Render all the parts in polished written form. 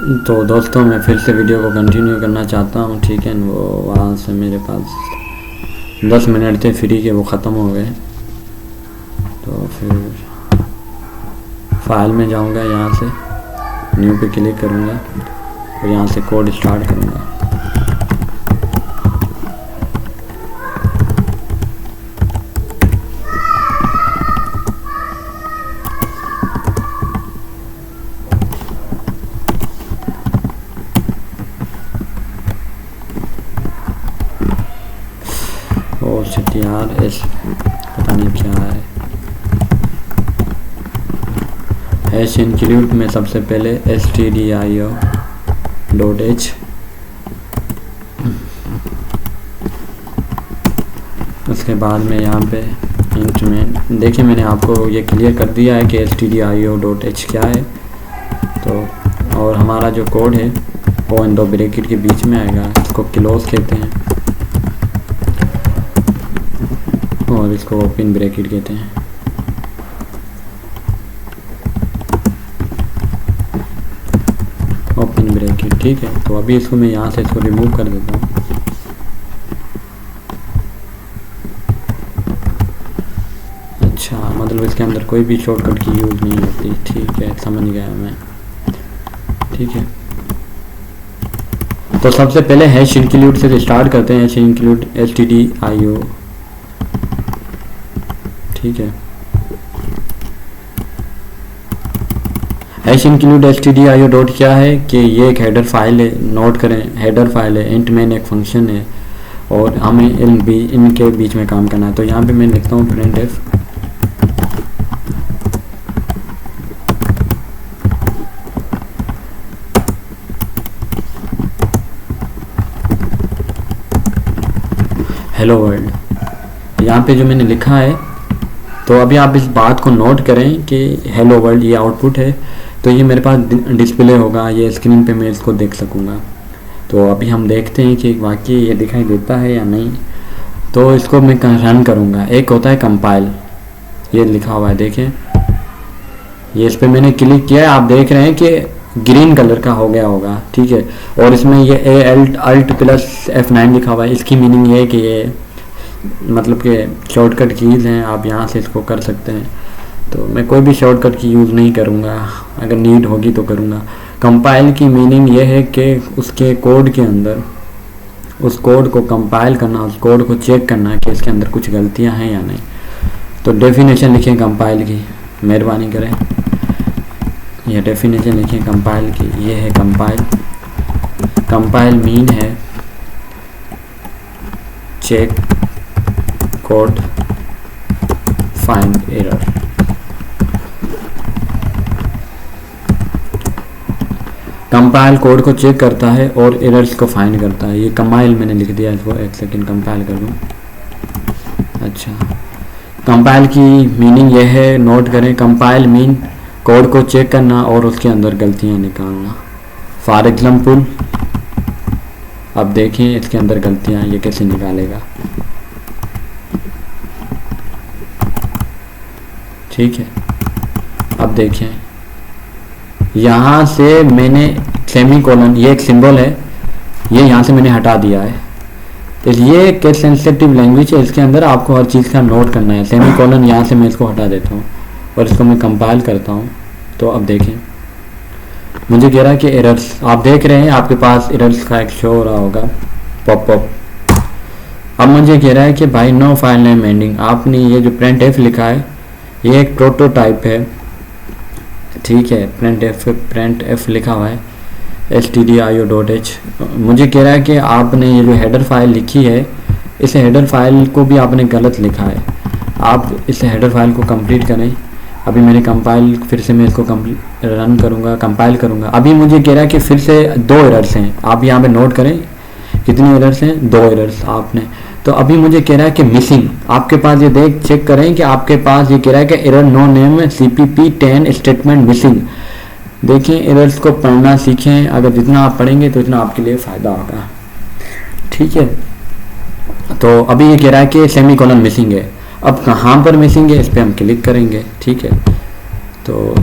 तो दोस्तों मैं फिर से वीडियो को कंटिन्यू करना चाहता हूँ, ठीक है। वो वहाँ से मेरे पास 10 मिनट थे फ्री के, वो ख़त्म हो गए। तो फिर फाइल में जाऊँगा, यहाँ से न्यू पे क्लिक करूँगा और यहाँ से कोड स्टार्ट करूँगा। और CTR एस पता नहीं क्या है। हैश इंक्लूड में सबसे पहले stdio.h, उसके बाद में यहाँ पे इंट में देखिए मैंने आपको ये क्लियर कर दिया है कि stdio.h क्या है। तो और हमारा जो कोड है वो इन दो ब्रैकेट के बीच में आएगा, इसको क्लोज कहते हैं और इसको ओपन ब्रैकेट कहते हैं। ओपन ब्रैकेट, ठीक है। तो अभी इसको मैं यहाँ से इसको रिमूव कर देता हूँ। अच्छा, मतलब इसके अंदर कोई भी शॉर्टकट की यूज़ नहीं होती, ठीक है, समझ गया मैं, ठीक है। तो सबसे पहले हैश इंक्लूड से स्टार्ट करते हैं। हैश इंक्लूड stdio, ठीक है। हैश इंक्लूड stdio डॉट क्या है कि ये एक हेडर फाइल है, नोट करें, हेडर फाइल है। इंट मेन एक फंक्शन है और हमें इनके बीच में काम करना है। तो यहाँ पे मैं लिखता हूँ printf हेलो वर्ल्ड। यहाँ पे जो मैंने लिखा है, तो अभी आप इस बात को नोट करें कि हेलो वर्ल्ड ये आउटपुट है, तो ये मेरे पास डिस्प्ले होगा, ये स्क्रीन पे मैं इसको देख सकूँगा। तो अभी हम देखते हैं कि वाकई ये दिखाई देता है या नहीं। तो इसको मैं रन करूँगा। एक होता है कंपाइल, ये लिखा हुआ है, देखें, ये इस पर मैंने क्लिक किया है, आप देख रहे हैं कि ग्रीन कलर का हो गया होगा, ठीक है। और इसमें ये Alt+F9 लिखा हुआ है। इसकी मीनिंग ये है कि ये मतलब कि शॉर्टकट कीज़ हैं, आप यहाँ से इसको कर सकते हैं। तो मैं कोई भी शॉर्टकट की यूज़ नहीं करूँगा, अगर नीड होगी तो करूँगा। कंपाइल की मीनिंग ये है कि उसके कोड के अंदर उस कोड को कंपाइल करना, उस कोड को चेक करना कि इसके अंदर कुछ गलतियाँ हैं या नहीं। तो डेफिनेशन लिखें कंपाइल की, मेहरबानी करें, यह डेफिनेशन लिखें कंपाइल की। ये है कंपाइल। कंपाइल मीन है check code find error. Compile code को चेक करता है और एरर्स को फाइंड करता है। ये कंपाइल मैंने लिख दिया, इसको एक सेकंड कंपाइल कर दूँ। अच्छा, कंपाइल की मीनिंग यह है, नोट करें, कंपाइल मीन कोड को चेक करना और उसके अंदर गलतियाँ निकालना। फॉर एग्जाम्पल अब देखें इसके अंदर गलतियाँ ये कैसे निकालेगा, ठीक है। अब देखें यहाँ से मैंने सेमीकोलन, ये एक सिंबल है, ये यहाँ से मैंने हटा दिया है। इसलिए केस सेंसिटिव लैंग्वेज है, इसके अंदर आपको हर चीज़ का नोट करना है। सेमीकोलन यहाँ से मैं इसको हटा देता हूँ और इसको मैं कंपाइल करता हूँ। तो अब देखें मुझे कह रहा है कि एरर्स, आप देख रहे हैं आपके पास एरर्स का एक शो हो रहा होगा, पॉप अप। अब मुझे कह रहा है कि भाई नो फाइल नेम एंडिंग। आपने ये जो printf लिखा है ये एक प्रोटोटाइप है, ठीक है। printf लिखा हुआ है stdio.h। मुझे कह रहा है कि आपने ये जो हेडर फाइल लिखी है, इस हेडर फाइल को भी आपने गलत लिखा है। आप इस हेडर फाइल को कंप्लीट करें। अभी मैंने कंपाइल, फिर से मैं इसको रन करूँगा, कंपाइल करूँगा। अभी मुझे कह रहा है कि फिर से 2 एरर्स हैं। आप यहाँ पे नोट करें कितनी एरर्स हैं, 2 एरर्स आपने। तो अभी मुझे कह रहा है कि मिसिंग, आपके पास ये देख चेक करें कि आपके पास ये कह रहा है कि error no name CPP10 statement missing. देखें, एरर्स को पढ़ना सीखें, अगर जितना आप पढ़ेंगे तो इतना आपके लिए फ़ायदा होगा, ठीक है। तो अभी ये कह रहा है कि सेमीकोलन मिसिंग है। अब कहाँ पर मिसिंग है, इस पर हम क्लिक करेंगे, ठीक है। तो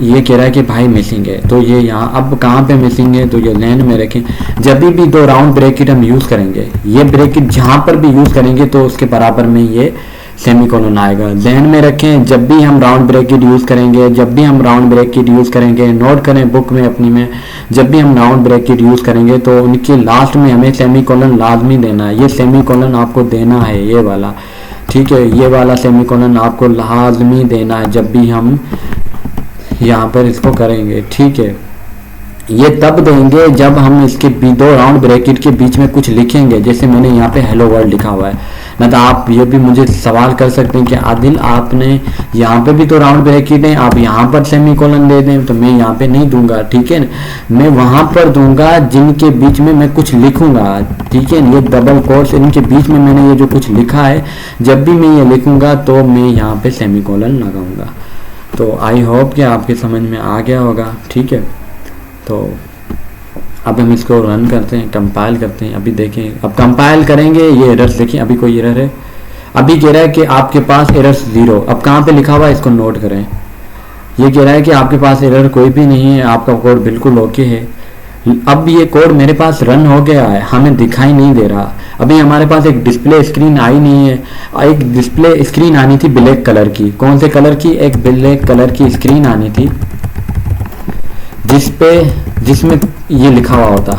ये कह रहा है कि भाई मिसिंग है, तो ये यहाँ अब कहाँ पे मिसिंग है, तो ये लेन में रखें। जब भी दो राउंड ब्रैकेट हम यूज़ करेंगे, ये ब्रैकेट जहाँ पर भी यूज़ करेंगे तो उसके बराबर में ये सेमीकोलन आएगा। ध्यान में रखें, जब भी हम राउंड ब्रैकेट यूज़ करेंगे, जब भी हम राउंड ब्रैकेट यूज़ करेंगे, नोट करें बुक में अपनी में, जब भी हम राउंड ब्रैकेट यूज़ करेंगे तो उनके लास्ट में हमें सेमीकोलन लाजमी देना है। ये सेमीकोलन आपको देना है, ये वाला, ठीक है, ये वाला सेमीकोलन आपको लाजमी देना है जब भी हम यहाँ पर इसको करेंगे, ठीक है। ये तब देंगे जब हम इसके दो राउंड ब्रैकेट के बीच में कुछ लिखेंगे, जैसे मैंने यहाँ पे हेलो वर्ल्ड लिखा हुआ है ना। तो आप ये भी मुझे सवाल कर सकते हैं कि आदिल आपने यहाँ पे भी तो राउंड ब्रैकेट है, आप यहाँ पर सेमीकोलन दे दें, तो मैं यहाँ पे नहीं दूंगा, ठीक है। मैं वहां पर दूंगा जिनके बीच में मैं कुछ लिखूंगा, ठीक है। ये डबल कोट्स, इनके बीच में मैंने ये जो कुछ लिखा है, जब भी मैं ये लिखूंगा तो मैं यहाँ पे सेमीकोलन लगाऊंगा। तो आई होप कि आपके समझ में आ गया होगा, ठीक है। तो अब हम इसको रन करते हैं, कंपाइल करते हैं। अभी देखें, अब कंपाइल करेंगे, ये एरर्स देखिए, अभी कोई एरर है, अभी कह रहा है कि आपके पास एरर्स 0। अब कहाँ पे लिखा हुआ है इसको नोट करें। ये कह रहा है कि आपके पास एरर कोई भी नहीं है, आपका कोड बिल्कुल ओके है। अब ये कोड मेरे पास रन हो गया है, हमें दिखाई नहीं दे रहा। अभी हमारे पास एक डिस्प्ले स्क्रीन आई नहीं है, एक डिस्प्ले स्क्रीन आनी थी ब्लैक कलर की। कौन से कलर की? एक ब्लैक कलर की स्क्रीन आनी थी जिसमें ये लिखा हुआ होता,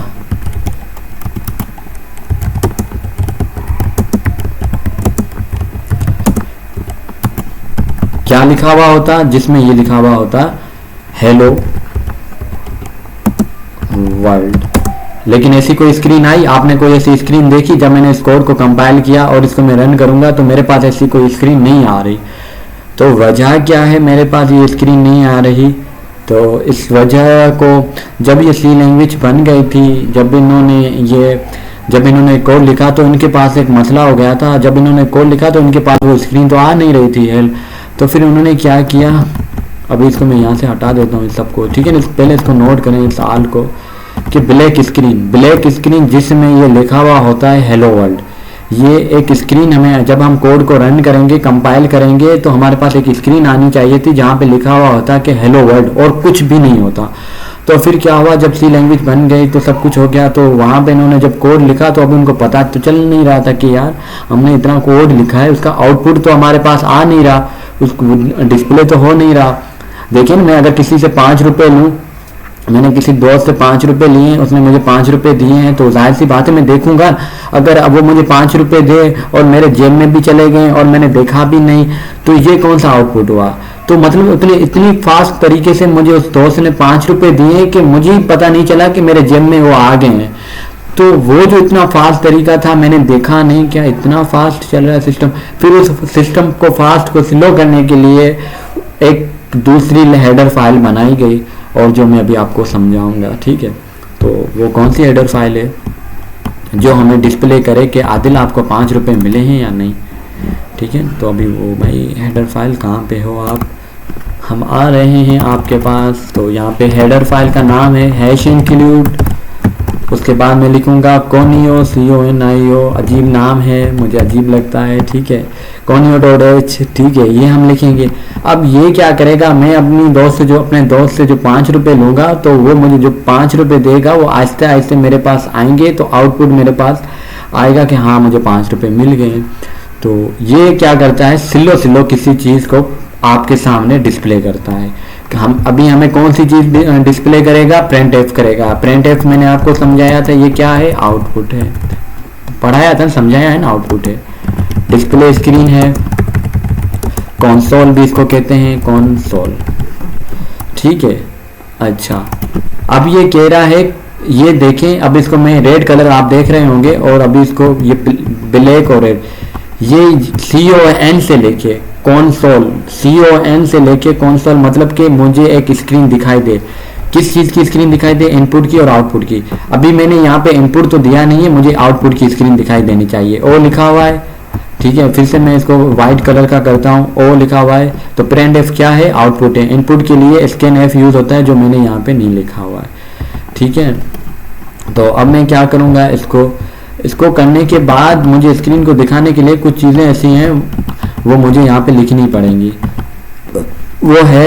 क्या लिखा हुआ होता, जिसमें ये लिखा हुआ होता हेलो वर्ल्ड। लेकिन ऐसी कोई स्क्रीन आई? आपने कोई ऐसी स्क्रीन देखी? जब मैंने इस कोड को कंपाइल किया और इसको मैं रन करूंगा तो मेरे पास ऐसी कोई स्क्रीन नहीं आ रही। तो वजह क्या है मेरे पास ये स्क्रीन नहीं आ रही? तो इस वजह को, जब ये सी लैंग्वेज बन गई थी, जब इन्होंने कोड लिखा तो इनके पास एक मसला हो गया था। जब इन्होंने कोड लिखा तो इनके पास वो स्क्रीन तो आ नहीं रही थी। तो फिर उन्होंने क्या किया, अभी इसको मैं यहाँ से हटा देता हूँ इस सबको, ठीक है। पहले इसको नोट करें इस साल को कि ब्लैक स्क्रीन जिसमें ये लिखा हुआ होता है हेलो वर्ल्ड, ये एक स्क्रीन हमें जब हम कोड को रन करेंगे, कंपाइल करेंगे तो हमारे पास एक स्क्रीन आनी चाहिए थी जहाँ पे लिखा हुआ होता कि हेलो वर्ल्ड और कुछ भी नहीं होता। तो फिर क्या हुआ, जब सी लैंग्वेज बन गई तो सब कुछ हो गया। तो वहाँ पे इन्होंने जब कोड लिखा तो अब उनको पता तो चल नहीं रहा था कि यार हमने इतना कोड लिखा है, उसका आउटपुट तो हमारे पास आ नहीं रहा, उसको डिस्प्ले तो हो नहीं रहा। देखिए, मैं अगर किसी से 5 रुपये लूँ, मैंने किसी दोस्त से 5 रुपये लिए, उसने मुझे 5 रुपये दिए हैं, तो जाहिर सी बात है मैं देखूंगा। अगर अब वो मुझे 5 रुपये दे और मेरे जेब में भी चले गए और मैंने देखा भी नहीं, तो ये कौन सा आउटपुट हुआ? तो मतलब इतनी फास्ट तरीके से मुझे उस दोस्त ने 5 रुपये दिए कि मुझे पता नहीं चला कि मेरे जेब में वो आ गए हैं। तो वो जो इतना फास्ट तरीका था मैंने देखा नहीं, क्या इतना फास्ट चल रहा है सिस्टम। फिर उस सिस्टम को फास्ट को स्लो करने के लिए एक दूसरी हेडर फाइल बनाई गई और जो मैं अभी आपको समझाऊंगा, ठीक है। तो वो कौन सी हेडर फाइल है जो हमें डिस्प्ले करे कि आदिल आपको 5 रुपये मिले हैं या नहीं, ठीक है। तो अभी वो भाई हेडर फाइल कहाँ पे हो आप, हम आ रहे हैं आपके पास। तो यहाँ पे हेडर फाइल का नाम है हैश इंक्लूड, उसके बाद मैं लिखूंगा कोनियो, CONIO, अजीब नाम है, मुझे अजीब लगता है, ठीक है, conio.h, ठीक है, ये हम लिखेंगे। अब ये क्या करेगा, मैं अपने दोस्त से जो 5 रुपये लूँगा तो वो मुझे जो 5 रुपये देगा वो आहिस्ते आहिस्ते मेरे पास आएंगे, तो आउटपुट मेरे पास आएगा कि हाँ मुझे 5 रुपये मिल गए। तो ये क्या करता है, स्लो किसी चीज़ को आपके सामने डिस्प्ले करता है। हमें कौन सी चीज डिस्प्ले करेगा, प्रिंट एफ करेगा। प्रिंट एफ मैंने आपको समझाया था, ये क्या है, आउटपुट है, पढ़ाया था, समझाया है ना, आउटपुट है। डिस्प्ले स्क्रीन है, कंसोल भी इसको कहते हैं, कंसोल, ठीक है। अच्छा, अब ये कह रहा है, ये देखें, अब इसको मैं रेड कलर आप देख रहे होंगे और अभी इसको ये ब्लैक और रेड, ये CON से लेके कंसोल, CON से लेके कंसोल, मतलब कि मुझे एक स्क्रीन दिखाई दे। किस चीज़ की स्क्रीन दिखाई दे, इनपुट की और आउटपुट की। अभी मैंने यहाँ पे इनपुट तो दिया नहीं है, मुझे आउटपुट की स्क्रीन दिखाई देनी चाहिए। ओ लिखा हुआ है, ठीक है, फिर से मैं इसको व्हाइट कलर का करता हूँ, ओ लिखा हुआ है। तो प्रिंट एफ क्या है, आउटपुट है। इनपुट के लिए स्कैन एफ यूज होता है, जो मैंने यहाँ पे नहीं लिखा हुआ है, ठीक है। तो अब मैं क्या करूँगा, इसको करने के बाद मुझे स्क्रीन को दिखाने के लिए कुछ चीज़ें ऐसी हैं वो मुझे यहाँ पे लिखनी पड़ेंगी। वो है